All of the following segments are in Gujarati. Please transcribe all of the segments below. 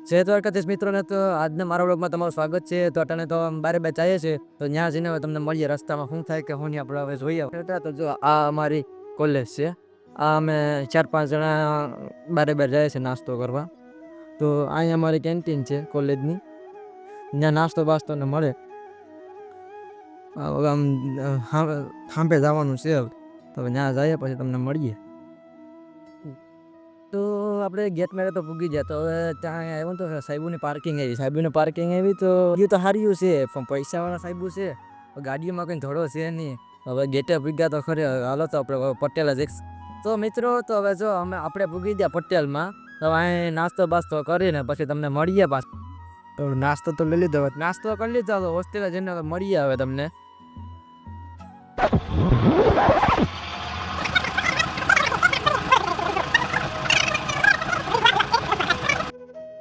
જય દ્વારકાધીશ મિત્રોને. તો આજના મારા વ્લોગમાં તમારું સ્વાગત છે. તો અટાણે તો બારે બે ચાઈએ છે, તો ત્યાં જઈને હવે તમને મળીએ રસ્તામાં શું થાય કે હું આપણે હવે જોઈએ. તો જો આ અમારી કોલેજ છે, આ અમે 4-5 જણા બારે બાર જાય છે નાસ્તો કરવા. તો અહીંયા અમારી કેન્ટીન છે કોલેજની, ત્યાં નાસ્તો બાસ્તો ને મળે. હવે આમ સાંભે જવાનું છે, તો ત્યાં જઈએ પછી તમને મળીએ. તો આપણે ગેટ મેળે તો પૂગી ગયા. તો હવે ત્યાં આવ્યું તો સાહેબોની પાર્કિંગ આવી તો એ તો સારું છે, પણ પૈસાવાળા સાહેબો છે, ગાડીઓમાં કંઈ ધોળો છે નહીં. હવે ગેટે પૂગ્યા તો ખરે. હાલો તો આપણે પટેલ જ. તો મિત્રો, તો હવે જો આપણે પૂગી ગયા પટેલમાં. તો અહીં નાસ્તો બાસ્તો કરીને પછી તમને મળીએ પાછું. તો નાસ્તો તો લઈ લીધો, નાસ્તો કરી લીધો. તો હોસ્ટેલે જઈને મળીએ હવે તમને.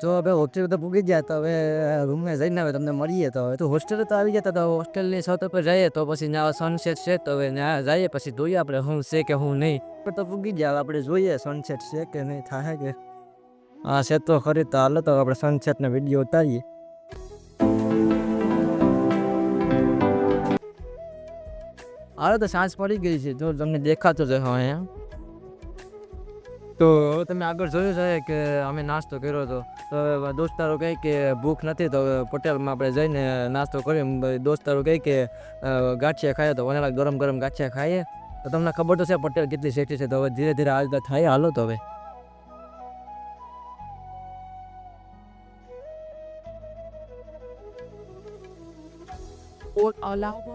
તો હવે હોસ્ટેલ તો પૂગી ગયા. તો હવે રૂમે જઈને હવે તમને મળીએ. તો હવે તો હોસ્ટેલ તો આવી ગયા. તો હોસ્ટેલની છત ઉપર જઈએ તો પછી ત્યાં સનસેટ છે, તો હવે ત્યાં જઈએ પછી જોઈએ આપણે શું છે કે શું નહીં. તો પૂગી ગયા, આપણે જોઈએ સનસેટ છે કે નહીં થાય કે. હા છે તો ખરી. તો હાલો તો આપણે સનસેટનો વિડીયો ઉતારીએ. હાલો તો સાંજ પડી ગઈ છે, જો તમને દેખાતો જ અહીંયા. તો હવે તમે આગળ જોયું છે કે અમે નાસ્તો કર્યો હતો. તો દોસ્તારો કહે કે ભૂખ નથી, તો પટેલમાં આપણે જઈને નાસ્તો કરીએ. દોસ્તારો કહે કે ગાંઠિયા ખાઈએ, તો વનેલા ગરમ ગરમ ગાંઠિયા ખાઈએ. તો તમને ખબર તો છે પટેલ કેટલી સેટી છે. તો હવે ધીરે ધીરે આજતા થાય. હાલો તો હવે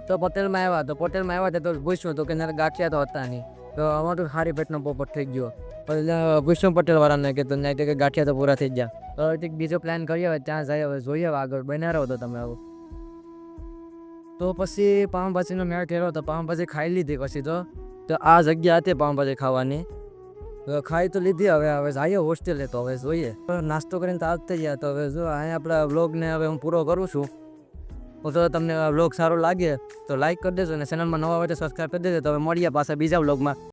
તો પટેલમાં આવ્યા તો પૂછ્યું તો કે ગાંઠિયા તો હતા નહીં. તો અમારું સારી પેટનો પોપટ થઈ ગયો. પૂછ્યું પટેલ વાળાને કે તો નહીં કે ગાંઠિયા તો પૂરા થઈ ગયા. તો હવે બીજો પ્લાન કરીએ, હવે ત્યાં જઈએ. હવે જોઈએ હવે આગળ બન્યા રહો તો તમે આવો. તો પછી પાઉંભાજીનો મેળ કર્યો. તો પાઉંભાજી ખાઈ લીધી પછી તો આ જગ્યા હતી પાઉંભાજી ખાવાની. ખાઈ તો લીધી. હવે જઈએ હોસ્ટેલે. તો હવે જોઈએ. નાસ્તો કરીને તો આવતા ગયા. તો હવે જો અહીંયા આપણા વ્લોગને હવે હું પૂરો કરું છું. તો તમને વ્લોગ સારો લાગે તો લાઈક કરી દેજો, અને ચેનલમાં નવા હોય તો સબસ્ક્રાઈબ કરી દેજો. તો હવે મળીએ પાછા બીજા વ્લોગમાં.